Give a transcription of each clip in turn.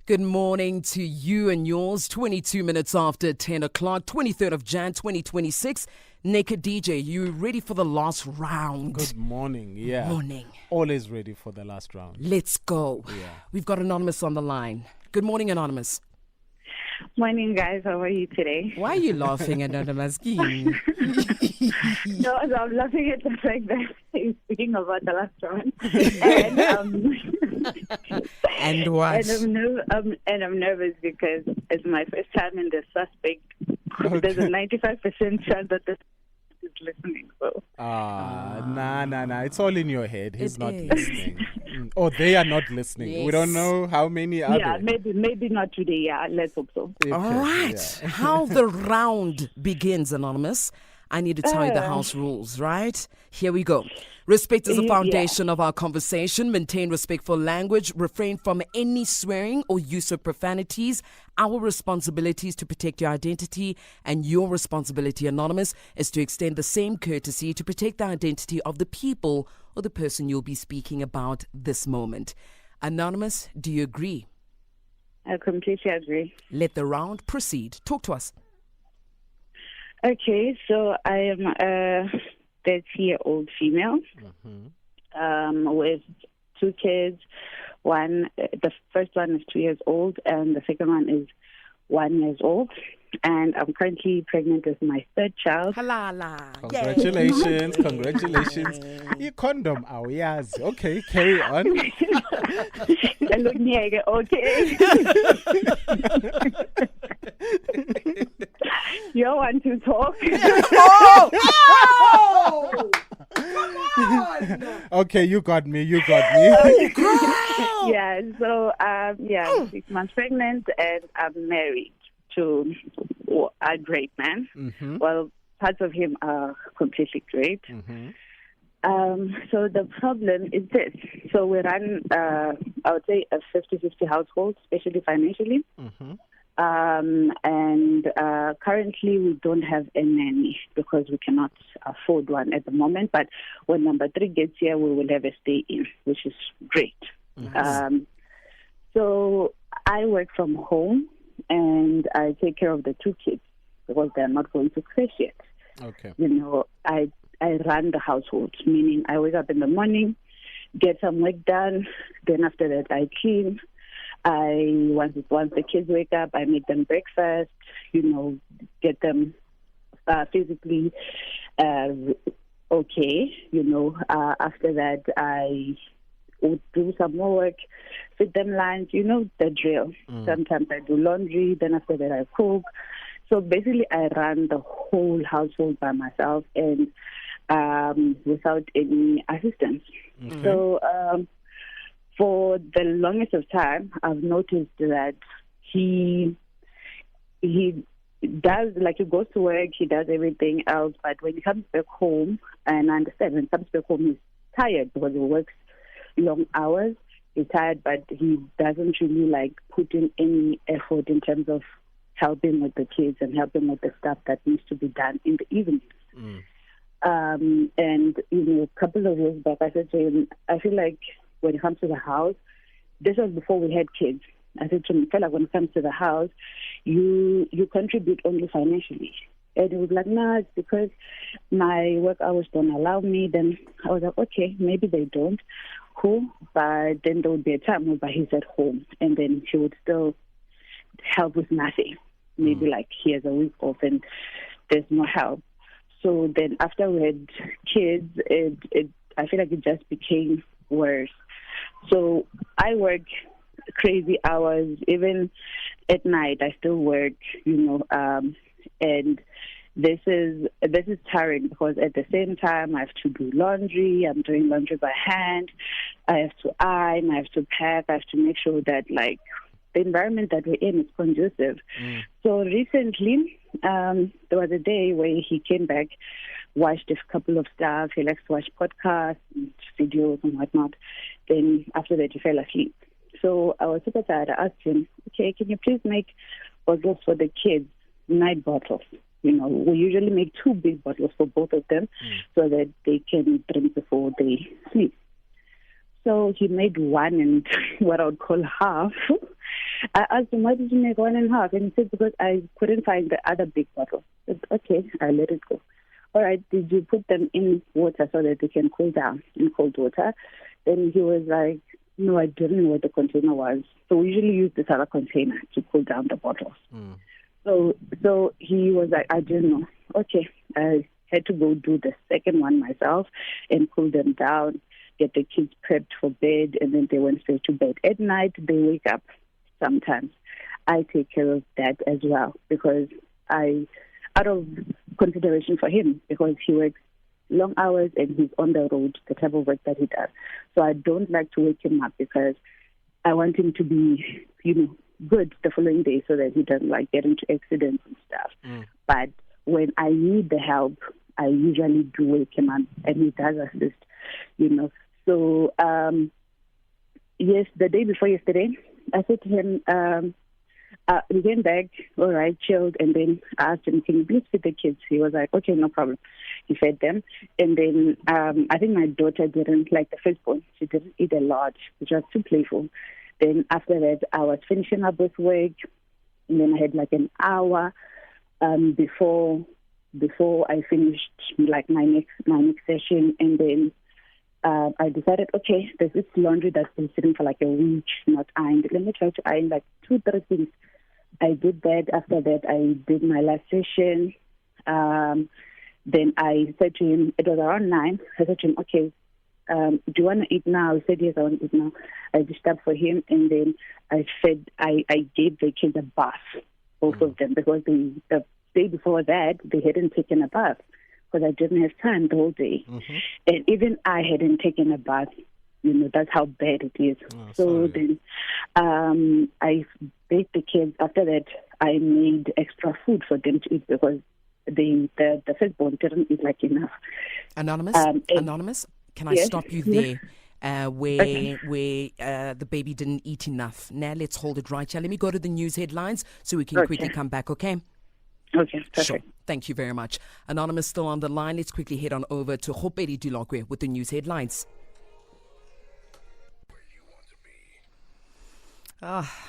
Good morning to you and yours. 22 minutes after 10 o'clock, 23rd of Jan, 2026. Naked DJ, you ready for the last round? Good morning. Yeah. Morning. Always ready for the last round. Let's go. Yeah. We've got Anonymous on the line. Good morning, Anonymous. Morning, guys. How are you today? Why are you laughing, Anonymous? No, I'm laughing at the fact that he's speaking about the last one. And what? And I'm nervous because it's my first time in the suspect. Okay. There's a 95% chance that the is listening. So Nah. It's all in your head. He's It not is. listening. Or they are not listening. Yes. We don't know how many are yeah, there. maybe not today. Yeah, let's hope so. Okay, All right. yeah. How the round begins, Anonymous. I need to tell you the house rules, right? Here we go. Respect is the Yeah. foundation of our conversation. Maintain respectful language. Refrain from any swearing or use of profanities. Our responsibility is to protect your identity, and your responsibility, Anonymous, is to extend the same courtesy to protect the identity of the people or the person you'll be speaking about this moment. Anonymous, do you agree? I completely agree. Let the round proceed. Talk to us. Okay, so I am a 30-year-old female with two kids. The first one is 2 years old, and the second one is 1 year old. And I'm currently pregnant with my third child. Halala. Congratulations. Congratulations. Your condom, yes. Okay, carry on. Okay. You want to talk? Oh! Come on! Okay, you got me. Yeah, so 6 months pregnant, and I'm married to a great man. Mm-hmm. Well, parts of him are completely great. Mm-hmm. So the problem is this. So we run, I would say, a 50-50 household, especially financially. Mm-hmm. Currently we don't have a nanny because we cannot afford one at the moment. But when number 3 gets here, we will have a stay-in, which is great. Nice. So I work from home, and I take care of the 2 kids because they're not going to crash yet. Okay. You know, I run the household, meaning I wake up in the morning, get some work done, then after that I clean. Once the kids wake up, I make them breakfast, get them physically okay. After that I would do some more work, feed them lunch, the drill. Sometimes I do laundry, then after that I cook. So basically I run the whole household by myself and without any assistance. Okay. So for the longest of time, I've noticed that he does, like, he goes to work, he does everything else, but when he comes back home, and I understand when he comes back home, he's tired because he works long hours. He's tired, but he doesn't really put in any effort in terms of helping with the kids and helping with the stuff that needs to be done in the evening. And a couple of years back, I said to him, I feel like when it comes to the house, this was before we had kids. I said to him, I feel like when it comes to the house, you contribute only financially. And he was like, no, it's because my work hours don't allow me. Then I was like, okay, maybe they don't. Cool. But then there would be a time where he's at home, and then he would still help with nothing. Maybe he has a week off and there's no help. So then after we had kids, I feel like it just became worse. So I work crazy hours, even at night. I still work, and this is tiring because at the same time I have to do laundry. I'm doing laundry by hand. I have to iron. I have to pack. I have to make sure that the environment that we're in is conducive. So recently, there was a day where he came back, watched a couple of stuff. He likes to watch podcasts, and videos, and whatnot. Then after that, he fell asleep. So I was super tired. I asked him, okay, can you please make bottles for the kids, night bottles? We usually make 2 big bottles for both of them so that they can drink before they sleep. So he made one and what I would call half. I asked him, why did you make one and half? And he said, because I couldn't find the other big bottle. I said, okay, I let it go. All right, did you put them in water so that they can cool down in cold water? Then he was like, no, I didn't know what the container was. So we usually use this other container to cool down the bottles. So he was like, I didn't know. Okay, I had to go do the second one myself and cool them down, get the kids prepped for bed, and then they went straight to bed. At night, they wake up sometimes. I take care of that as well because out of consideration for him, because he works long hours and he's on the road, the type of work that he does. So I don't like to wake him up because I want him to be, good the following day so that he doesn't get into accidents and stuff. But when I need the help, I usually do wake him up and he does assist, So, yes, the day before yesterday, I said to him, we came back, all right, chilled, and then I asked him, can you please feed the kids? He was like, okay, no problem. He fed them. And then I think my daughter didn't like the firstborn. She didn't eat a lot, which was too playful. Then after that, I was finishing up with work, and then I had an hour before I finished my next session, and then I decided, okay, there's this laundry that's been sitting for a week, not ironed. Let me try to iron 2-3 things. I did that. After that, I did my last session. Then I said to him, it was around 9. I said to him, okay, do you want to eat now? He said, yes, I want to eat now. I dished up for him, and then I gave the kids a bath, both of them, because the day before that, they hadn't taken a bath because I didn't have time the whole day. And even I hadn't taken a bath. That's how bad it is. So then I baked the kids. After that, I made extra food for them to eat because the firstborn didn't eat enough. Anonymous, can I stop you there? Okay. Where the baby didn't eat enough. Now let's hold it right here. Let me go to the news headlines so we can quickly come back, okay? Okay, perfect. Sure. Thank you very much. Anonymous still on the line. Let's quickly head on over to Hopedi Dulokwe with the news headlines.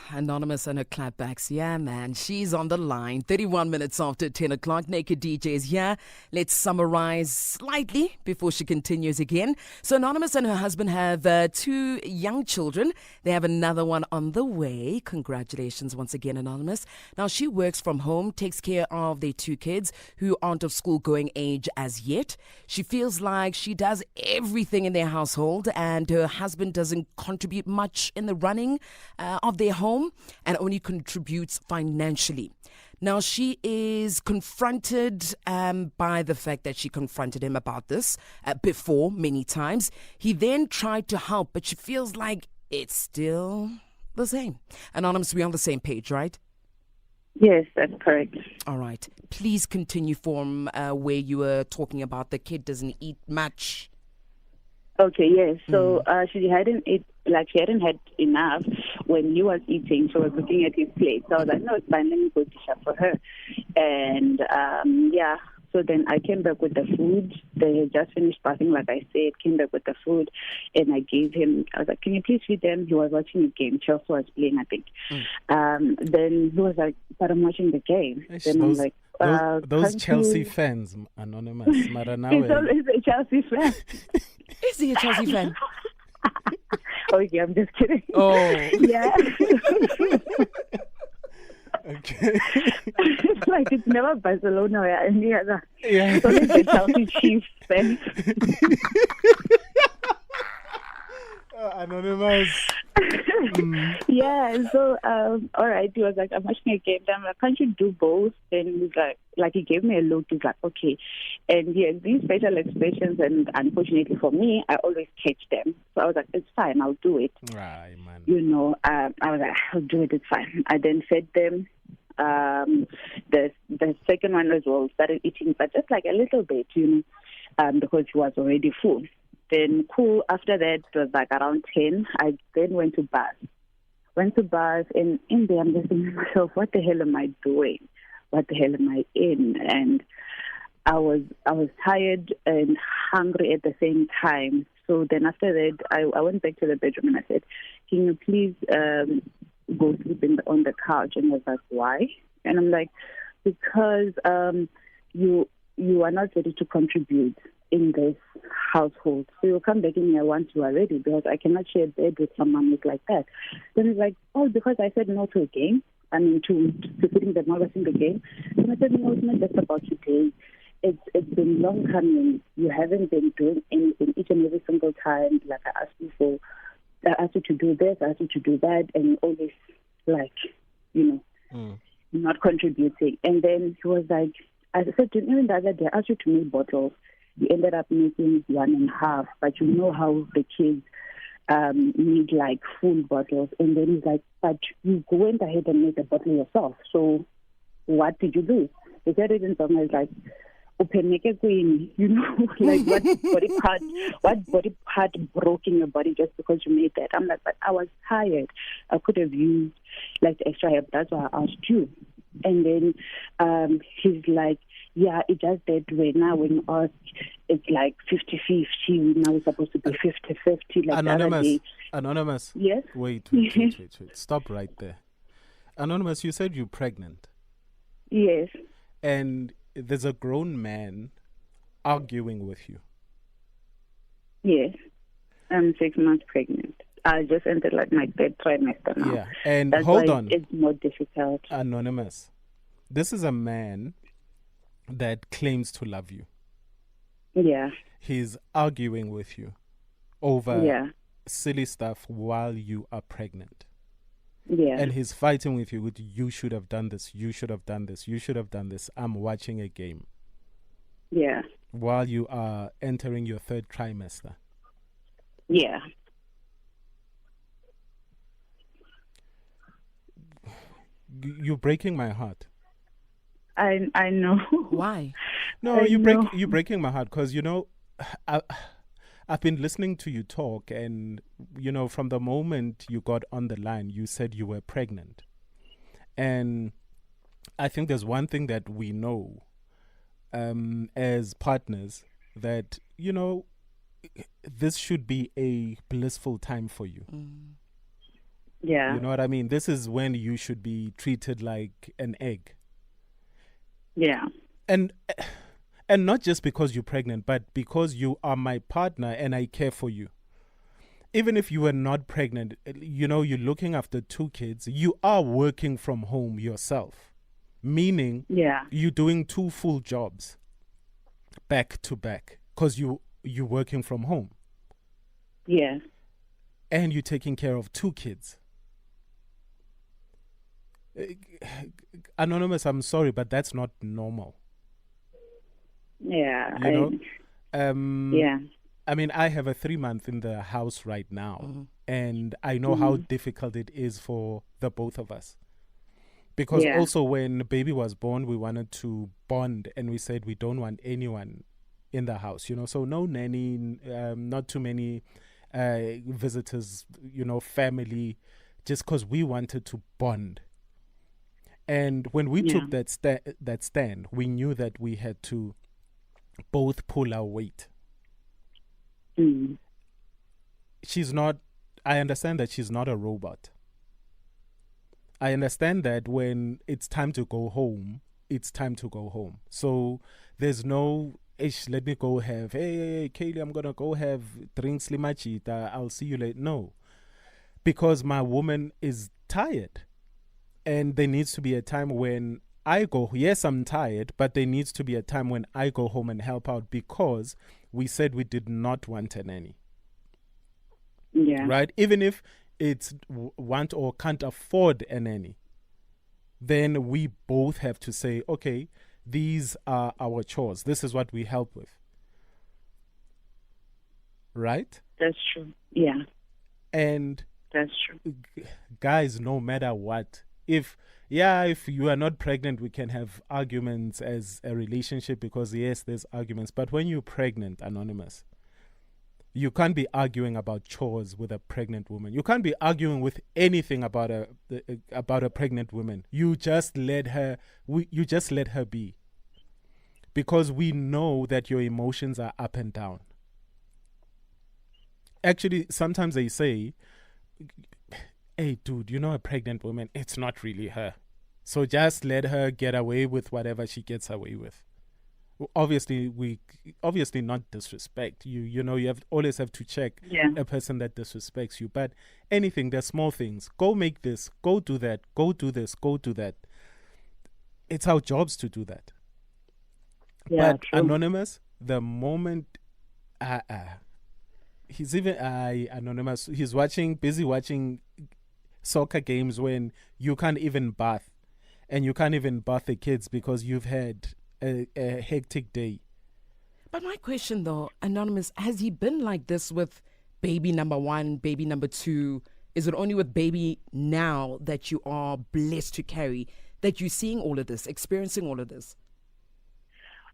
Anonymous and her clapbacks. Yeah, man. She's on the line. 31 minutes after 10 o'clock. Naked DJ is here. Let's summarize slightly before she continues again. So Anonymous and her husband have 2 young children. They have another one on the way. Congratulations once again, Anonymous. Now, she works from home, takes care of their 2 kids who aren't of school-going age as yet. She feels like she does everything in their household and her husband doesn't contribute much in the running of their home and only contributes financially. Now, she is confronted by the fact that she confronted him about this before many times. He then tried to help, but she feels like it's still the same. Anonymous, we're on the same page, right? Yes, that's correct. All right. Please continue from where you were talking about the kid doesn't eat much. Okay, yes. So she hadn't had enough when he was eating. She was looking at his plate. So I was like, no, it's fine. Let me go dish up for her. And so then I came back with the food. They had just finished bathing, like I said, came back with the food. And I gave him, I was like, can you please feed them? He was watching a game. Chelsea was playing, I think. Then he was like, but I'm watching the game. Then I'm like, those Chelsea fans, Anonymous. He's always a Chelsea fan. Is he a Chelsea fan? Okay, I'm just kidding. Oh. Yeah. Okay. It's like it's never Barcelona or any other. Yeah. It's always the Chelsea Chiefs fan. Anonymous. Yeah, so all right, he was like, I'm watching a game. Then I'm like, can't you do both? And he's like he gave me a look. He's like, okay. And yeah, these facial expressions, and unfortunately for me, I always catch them. So I was like, it's fine, I'll do it. Right, man. I was like, I'll do it, it's fine. I then fed them. The second one as well started eating, but just like a little bit, because he was already full. Then cool, after that, it was like around 10, I then went to bath. And in there I'm just thinking to myself, what the hell am I doing? What the hell am I in? And I was tired and hungry at the same time. So then after that, I went back to the bedroom and I said, can you please go sleep on the couch? And he was like, why? And I'm like, because you are not ready to contribute in this household. So you'll come back in here once you are ready, because I cannot share a bed with someone who's like that. Then he's like, oh, because I said no to a game. I mean, to sitting there watching the game. And I said, no, it's not just about today. It's been long coming. You haven't been doing anything each and every single time. Like I asked you for, I asked you to do this, I asked you to do that, and you always not contributing. And then he was like, I said to him, even the other day, I asked you to make bottles. You ended up making 1.5, but you know how the kids need like full bottles. And then he's like, but you went ahead and made the bottle yourself. So what did you do? The third reason for me is like, you know, like what body part broke in your body just because you made that? I'm like, but I was tired. I could have used like the extra help. That's why I asked you. And then he's like, yeah, it does that way. Now when you ask, it's like 50-50. Now it's supposed to be 50-50. Like Anonymous. Yes? Wait. Stop right there. Anonymous, you said you're pregnant. Yes. And there's a grown man arguing with you. Yes. I'm 6 months pregnant. I just entered like my 3rd trimester now. Yeah. And that's hold why on. It's more difficult. Anonymous. This is a man that claims to love you. Yeah. He's arguing with you over silly stuff while you are pregnant. Yeah. And he's fighting with you with, you should have done this, you should have done this, you should have done this. I'm watching a game. Yeah. While you are entering your 3rd trimester. Yeah. You're breaking my heart. I know. Why? No, you're breaking my heart because, you know, I've been listening to you talk, and, you know, from the moment you got on the line, you said you were pregnant. And I think there's one thing that we know as partners, that, you know, this should be a blissful time for you. Yeah. You know what I mean? This is when you should be treated like an egg. Yeah. And not just because you're pregnant, but because you are my partner and I care for you. Even if you were not pregnant, you know, you're looking after 2 kids, you are working from home yourself. Meaning you're doing 2 full jobs back to back because you're working from home. Yeah. And you're taking care of 2 kids. Anonymous, I'm sorry, but that's not normal. Yeah. You know? Yeah. I mean, I have a 3-month in the house right now, and I know how difficult it is for the both of us. Because also when the baby was born, we wanted to bond, and we said we don't want anyone in the house, you know, so no nanny, not too many visitors, you know, family, just because we wanted to bond. And when we took that stand, we knew that we had to both pull our weight. She's not, I understand that she's not a robot. I understand that when it's time to go home, it's time to go home. So there's no, let me go have, hey, Kaylee, I'm going to go have drinks, limachita, I'll see you later. No, because my woman is tired. And there needs to be a time when I go, yes, I'm tired, but there needs to be a time when I go home and help out, because we said we did not want a nanny. Yeah. Right? Even if it's want or can't afford a nanny, then we both have to say, okay, these are our chores. This is what we help with. Right? That's true. Yeah. And that's true. Guys, no matter what, if you are not pregnant, we can have arguments as a relationship, because yes, there's arguments. But when you're pregnant, Anonymous, you can't be arguing about chores with a pregnant woman. You can't be arguing with anything about a pregnant woman. You just let her be, because we know that your emotions are up and down. Actually, sometimes they say, hey, dude, a pregnant woman, it's not really her. So just let her get away with whatever she gets away with. Obviously not disrespect. You always have to check a person that disrespects you. But anything, they're small things. Go make this, go do that, go do this, go do that. It's our jobs to do that. Yeah, but true. Anonymous, the moment he's even Anonymous, he's busy watching soccer games when you can't even bath, and you can't even bath the kids because you've had a hectic day. But my question though, Anonymous, has he been like this with baby number 1, baby number 2? Is it only with baby now that you are blessed to carry, that you're seeing all of this, experiencing all of this?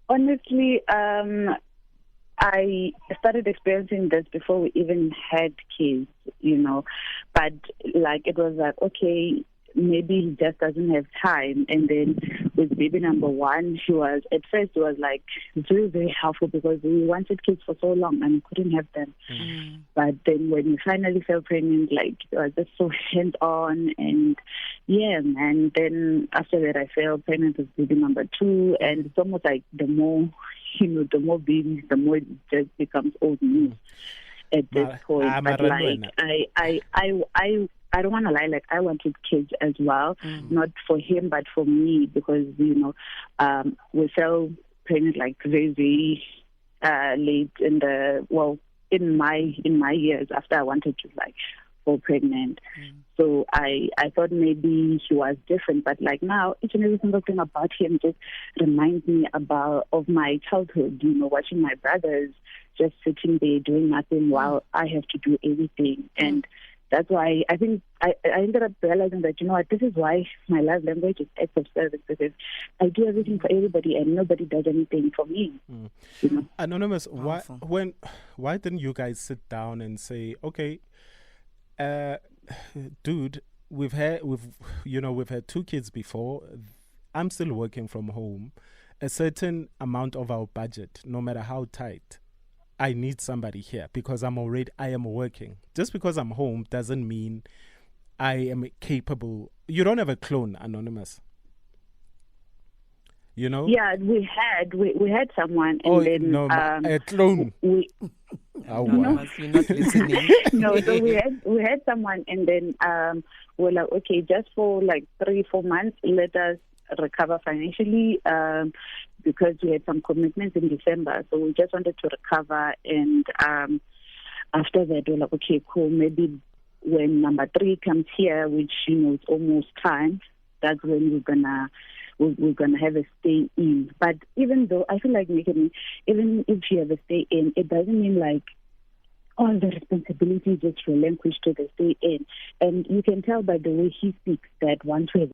Honestly, I started experiencing this before we even had kids, but like it was like, okay, maybe he just doesn't have time. And then with baby number 1, at first it was like very, very helpful because we wanted kids for so long and we couldn't have them. Mm. But then when we finally fell pregnant, like it was just so hands-on, and and then after that I fell pregnant with baby number 2, and it's almost like the more babies, the more it just becomes old news at this point. But like I don't want to lie, like I wanted kids as well, not for him, but for me, because, we fell pregnant like very, very late in my years after I wanted to like fall pregnant. So I thought maybe he was different, but like now each and every single thing about him just reminds me of my childhood, watching my brothers just sitting there doing nothing while I have to do everything. And that's why I think I ended up realizing that, this is why my love language is acts of service, because I do everything for everybody and nobody does anything for me. Anonymous, why didn't you guys sit down and say, okay, dude, we've had 2 kids before. I'm still working from home. A certain amount of our budget, no matter how tight, I need somebody here because I am working. Just because I'm home doesn't mean I am capable. You don't have a clone, Anonymous. Yeah, we had someone, and a clone. Anonymous, you're not listening. No, so we had someone, and then we're like, okay, just for like 3-4 months, let us recover financially, because we had some commitments in December, so we just wanted to recover. And after that, we're like, okay, cool, maybe when number 3 comes here, which it's almost time, that's when we're gonna have a stay in. But even though I feel like even if you have a stay in, it doesn't mean like all the responsibility just relinquished to the stay in. And you can tell by the way he speaks that once we have.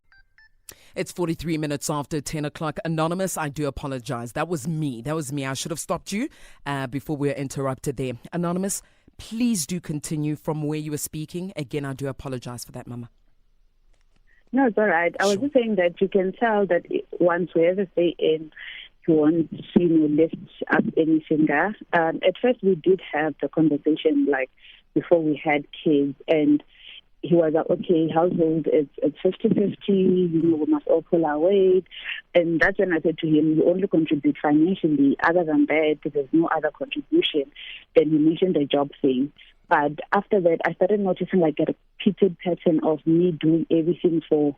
It's 43 minutes after 10 o'clock. Anonymous, I do apologize. That was me. I should have stopped you before we were interrupted there. Anonymous, please do continue from where you were speaking. Again, I do apologize for that, Mama. No, it's all right. I was just saying that you can tell that once we ever stay in, he won't, lift up any finger. At first, we did have the conversation like before we had kids, and he was like, okay, household, it's 50-50, we must all pull our weight. And that's when I said to him, you only contribute financially. Other than that, there's no other contribution. Then he mentioned the job thing. But after that, I started noticing like a repeated pattern of me doing everything for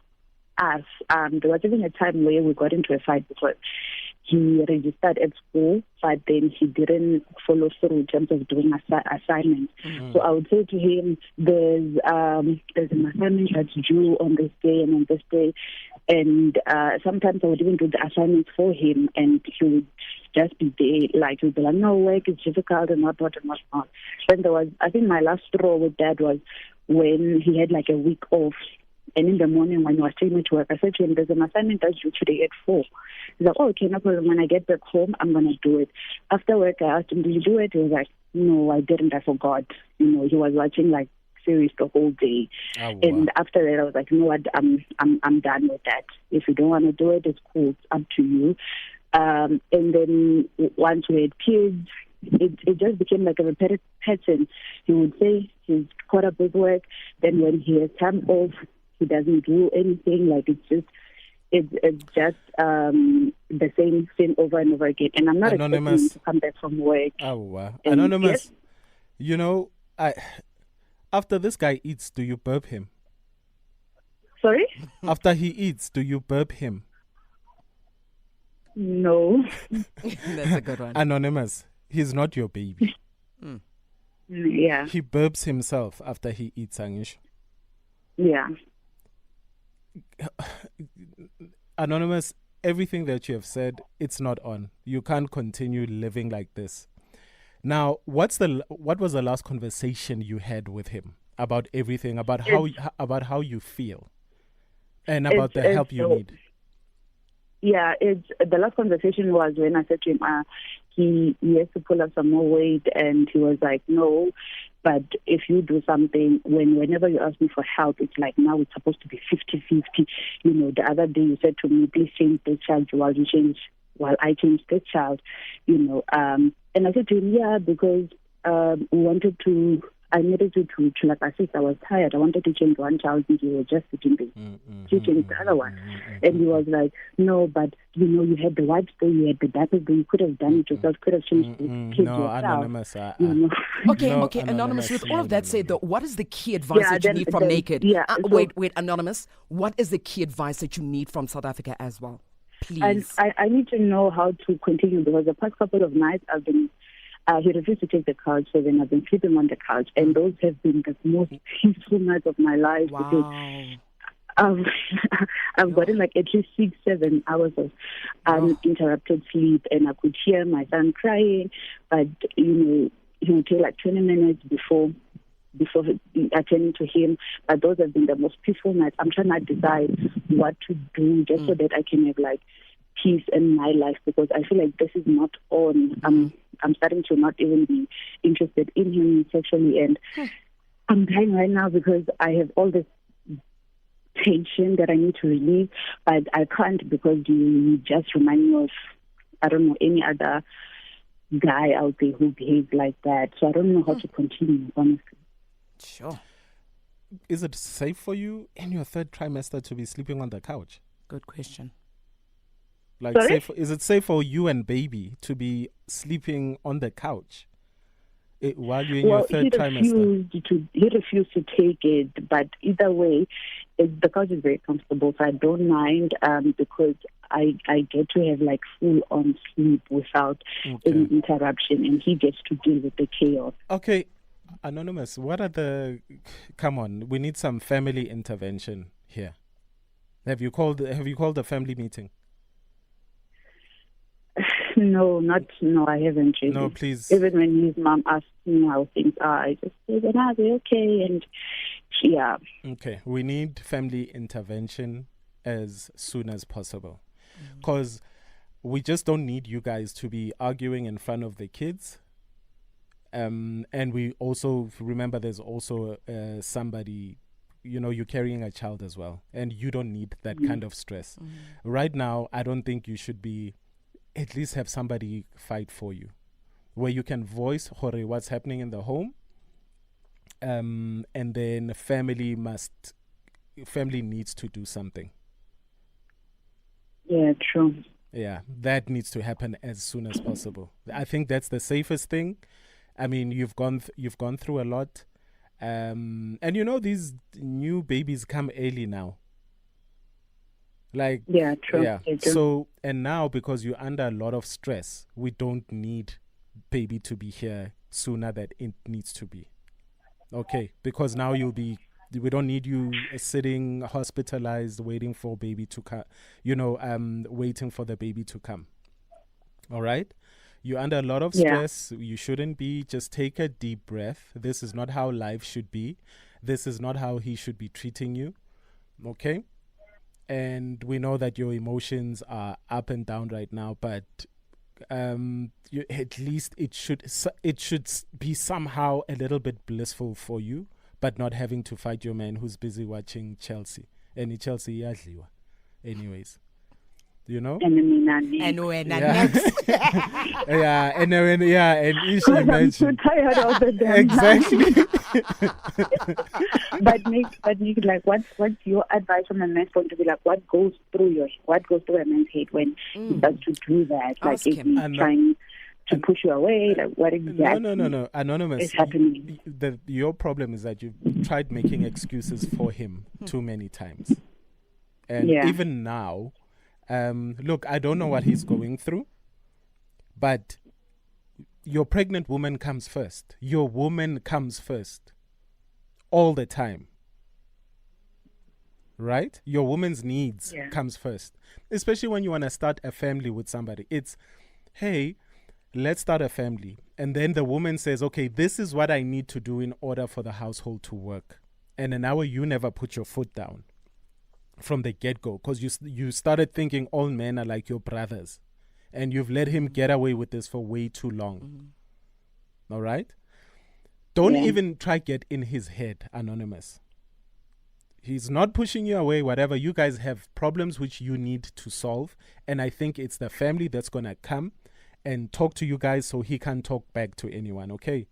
us. There was even a time where we got into a fight because he registered at school, but then he didn't follow through in terms of doing assignments. So I would say to him, there's an assignment that's due on this day and on this day. And sometimes I would even do the assignments for him, and he would just be there, like, he'd be like, no, work is difficult and whatnot and whatnot. Then there was, I think my last straw with that was when he had like a week off. And in the morning when he was taking me to work, I said to him, there's an assignment that's due today at 4. He's like, oh, okay, no problem. When I get back home, I'm going to do it. After work, I asked him, did you do it? He was like, no, I didn't. I forgot. He was watching like series the whole day. Oh, wow. And after that, I was like, you know what, I'm done with that. If you don't want to do it, it's cool. It's up to you. And then once we had kids, it just became like a repetitive pattern. He would say he's caught up with work, then when he has time off, he doesn't do anything. Like it's just the same thing over and over again. And I'm not expecting him to come back from work. Oh, wow. Anonymous, yes? You know, after this guy eats, do you burp him? Sorry? After he eats, do you burp him? No. That's a good one. Anonymous, he's not your baby. Yeah. He burps himself after he eats, Angish. Yeah. Anonymous, everything that you have said, it's not on. You can't continue living like this. Now, what was the last conversation you had with him about everything, about how you feel, and about the help you need? Yeah, the last conversation was when I said to him, he has to pull up some more weight, and he was like, no, but if you do something, whenever you ask me for help, it's like now it's supposed to be 50-50. You know, the other day you said to me, please change the child while I change the child, you know. And I said to him, yeah, because I needed to like assist. I was tired. I wanted to change one child, and you were just sitting there. You changed the other one. And he was like, no, but you know, you had the wipes there, you had the diapers there, you could have done it yourself, could have changed the kids yourself. Anonymous. You know? Okay, Anonymous, with all of that said, though, what is the key advice that you need from Naked? Wait, Anonymous, what is the key advice that you need from South Africa as well? Please. And I need to know how to continue, because the past couple of nights I've been he refused to take the couch, so then I've been sleeping on the couch, and those have been the most peaceful nights of my life. Wow. Because I've gotten like at least 6-7 hours of uninterrupted sleep, and I could hear my son crying, but you know, he would take like 20 minutes before attending to him. But those have been the most peaceful nights. I'm trying to decide what to do just so that I can have like peace in my life, because I feel like this is not on. I'm starting to not even be interested in him sexually, and I'm dying right now because I have all this tension that I need to relieve, but I can't, because you just remind me of, I don't know, any other guy out there who behaves like that. So I don't know how to continue, honestly. Sure. Is it safe for you in your third trimester to be sleeping on the couch? Good question. Like, is it safe for you and baby to be sleeping on the couch while you're in your third trimester? He refused to take it, but either way, the couch is very comfortable, so I don't mind, because I get to have like full on sleep without any interruption, and he gets to deal with the chaos. Okay, Anonymous, come on, we need some family intervention here. Have you called a family meeting? No, I haven't really. No, please. Even when his mom asked me how things are, I just say that they're okay, and yeah. Okay, we need family intervention as soon as possible, because we just don't need you guys to be arguing in front of the kids. And we also remember there's also somebody, you know, you're carrying a child as well, and you don't need that kind of stress. Right now, I don't think you should be. At least have somebody fight for you, where you can voice what's happening in the home, and then family needs to do something. Yeah, true. Yeah, that needs to happen as soon as possible. I think that's the safest thing. I mean, you've gone through a lot, and you know, these new babies come early now. Like, yeah, true. Yeah. So, and now because you're under a lot of stress, we don't need baby to be here sooner than it needs to be. Okay, because now we don't need you sitting hospitalized waiting for baby to come, waiting for the baby to come. All right? You're under a lot of stress. You shouldn't be. Just take a deep breath. This is not how life should be. This is not how he should be treating you. Okay? And we know that your emotions are up and down right now, but at least it should be somehow a little bit blissful for you, but not having to fight your man who's busy watching Chelsea. And Chelsea yadliwa. Anyways. you know? And when next. Yeah, and then, and you should I'm imagine. so tired of the damn Exactly. but Nick, like, what's your advice from a man's point of view? Like, what goes through a man's head when he does to do that? Like, Ask is him. he trying to push you away? Like, what exactly? No. Anonymous. is happening? Your problem is that you've tried making excuses for him too many times, and even now, look, I don't know what he's going through, but your pregnant woman comes first. Your woman comes first, all the time. Right? Your woman's needs comes first, especially when you want to start a family with somebody. It's, hey, let's start a family. And then the woman says, okay, this is what I need to do in order for the household to work. And an hour you never put your foot down from the get-go, because you started thinking all men are like your brothers. And you've let him get away with this for way too long. All right? Don't even try get in his head, Anonymous. He's not pushing you away, whatever. You guys have problems which you need to solve. And I think it's the family that's going to come and talk to you guys so he can talk back to anyone, okay?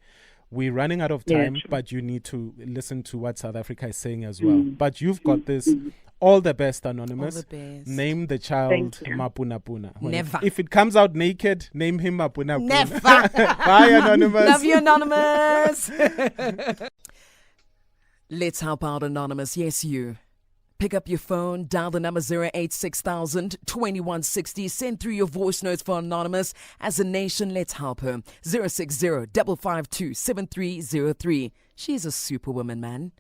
We're running out of time, but you need to listen to what South Africa is saying as well. But you've got this. All the best, Anonymous. All the best. Name the child Mapuna Puna. Never. If it comes out naked, name him Mapuna Puna. Never. Bye, Anonymous. Love you, Anonymous. Let's help out, Anonymous. Yes, you. Pick up your phone, dial the number 086,000 2160. Send through your voice notes for Anonymous. As a nation, let's help her. 060 552 7303. She's a superwoman, man.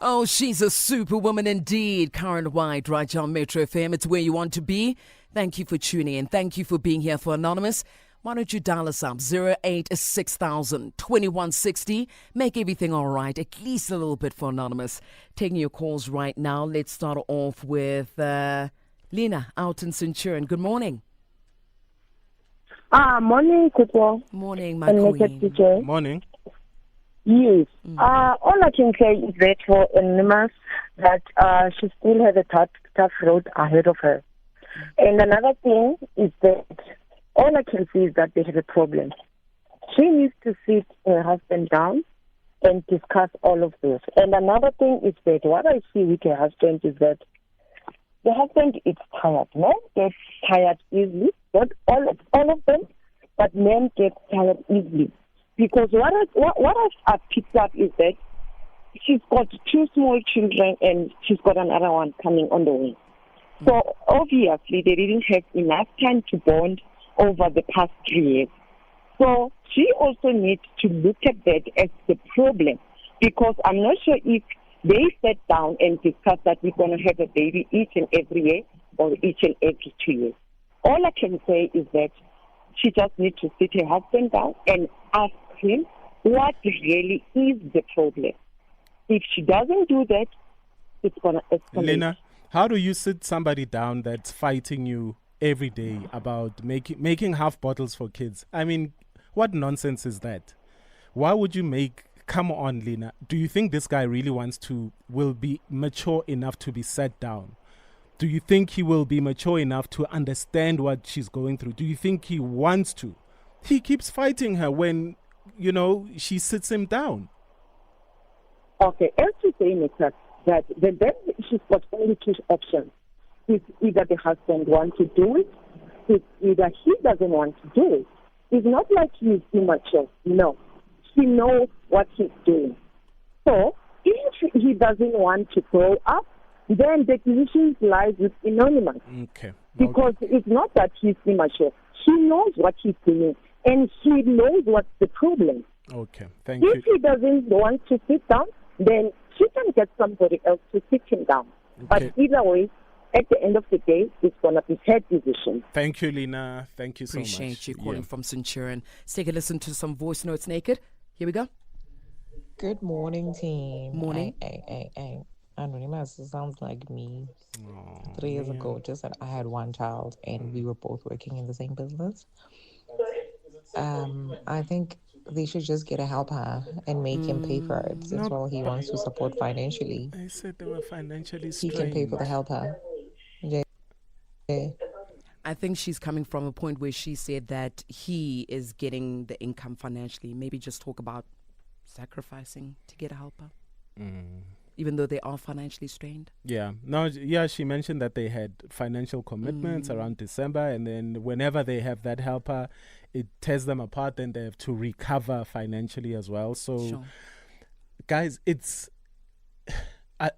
Oh, she's a superwoman indeed. Karen White, right here on Metro FM. It's where you want to be. Thank you for tuning in. Thank you for being here for Anonymous. Why don't you dial us up, 086,000 2160. Make everything all right, at least a little bit for Anonymous. Taking your calls right now. Let's start off with Lena out in Centurion. Good morning. Morning, Kupo. Morning, my queen. Morning. Yes. All I can say is that for Anonymous, that she still has a tough road ahead of her. And another thing is that all I can see is that they have a problem. She needs to sit her husband down and discuss all of this. And another thing is that what I see with her husband is that the husband is tired. Men get tired easily. Not all of them, but men get tired easily. Because what I've picked up is that she's got 2 small children and she's got another one coming on the way. So obviously they didn't have enough time to bond over the past 3 years. So she also needs to look at that as the problem, because I'm not sure if they sat down and discussed that we're going to have a baby each and every year or each and every 2 years. All I can say is that she just needs to sit her husband down and ask him what really is the problem. If she doesn't do that, it's going to escalate. Lena, how do you sit somebody down that's fighting you every day about making half bottles for kids? I mean, what nonsense is that? Why would you come on, Lena? Do you think this guy really will be mature enough to be sat down? Do you think he will be mature enough to understand what she's going through? Do you think he wants to? He keeps fighting her when, she sits him down. Okay, as you say, Niklas, that then she's got only 2 options. It's either the husband wants to do it, it's either he doesn't want to do it. It's not like he's immature. No. He knows what he's doing. So, if he doesn't want to grow up, then the decision lies with Anonymous. Okay. Because it's not that he's immature. He knows what he's doing, and he knows what's the problem. Okay, thank you. If he doesn't want to sit down, then she can get somebody else to sit him down. Okay. But either way, at the end of the day, it's going to be her decision. Thank you, Lena. Thank you so much. Appreciate you calling from Centurion. Let's take a listen to some voice notes naked. Here we go. Good morning, team. Morning. Hey. Anonymous sounds like me. 3 years ago, just that I had one child and we were both working in the same business. I think they should just get a helper and make him pay for it. Since he wants to support financially. I said they were financially He strained. can pay for the helper. Yeah. I think she's coming from a point where she said that he is getting the income financially. Maybe just talk about sacrificing to get a helper, even though they are financially strained. Yeah. No, yeah, she mentioned that they had financial commitments around December, and then whenever they have that helper, it tears them apart, then they have to recover financially as well. So, guys, it's, I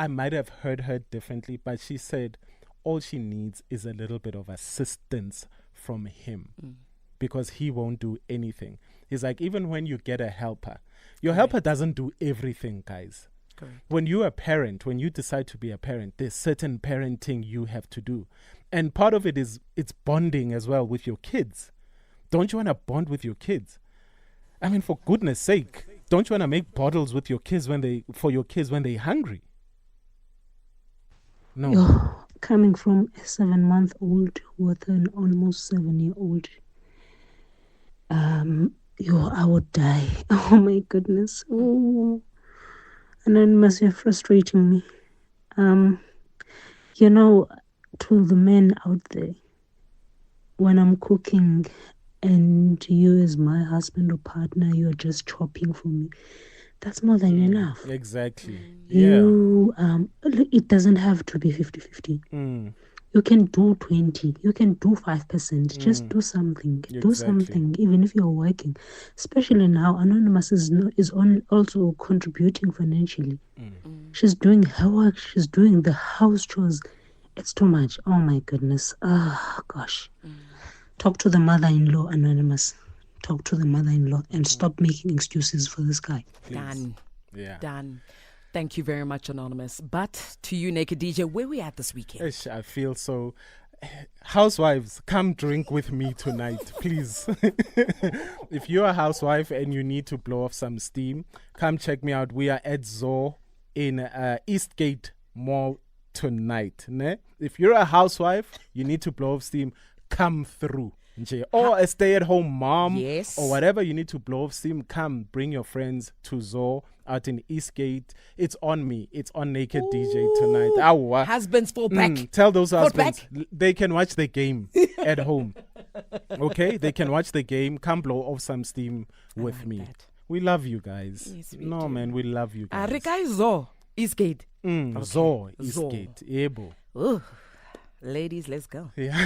might have heard her differently, but she said all she needs is a little bit of assistance from him because he won't do anything. He's like, even when you get a helper, your helper doesn't do everything, guys. Correct. When you're a parent, when you decide to be a parent, there's certain parenting you have to do. And part of it is it's bonding as well with your kids. Don't you want to bond with your kids? I mean, for goodness sake, don't you want to make bottles with your kids for your kids when they're hungry? No. Yo, coming from a 7-month-old with an almost 7-year-old, I would die. Oh my goodness. Oh. Anonymous, you're frustrating me. To the men out there, when I'm cooking and you as my husband or partner, you're just chopping for me, that's more than enough. Exactly. It doesn't have to be 50-50. You can do 20, you can do 5%. Just do something. Exactly. Do something, even if you're working. Especially now, Anonymous is also contributing financially. She's doing her work, she's doing the house chores. It's too much. Oh my goodness. Oh gosh. Talk to the mother-in-law, Anonymous. Talk to the mother-in-law and stop making excuses for this guy. Please. Done. Yeah. Done. Thank you very much, Anonymous. But to you, Naked DJ, where we at this weekend? I feel so. Housewives, come drink with me tonight, please. If you're a housewife and you need to blow off some steam, come check me out. We are at Zoo in Eastgate Mall tonight. Ne? If you're a housewife, you need to blow off steam, come through. Or a stay-at-home mom, Yes. or whatever you need to blow off steam, come bring your friends to Zoo out in Eastgate. It's on me. It's on Naked DJ tonight. Ow. Husbands, fall back. Tell those Fall husbands back. they can watch the game at home. Okay? They can watch the game. Come blow off some steam with like me. that. We love you guys. Yes, we no, do. man, we love you guys. Arika is Zo, Eastgate. Zoo, Zoo. Eastgate. Ebo. Ooh. Ladies, let's go. Yeah.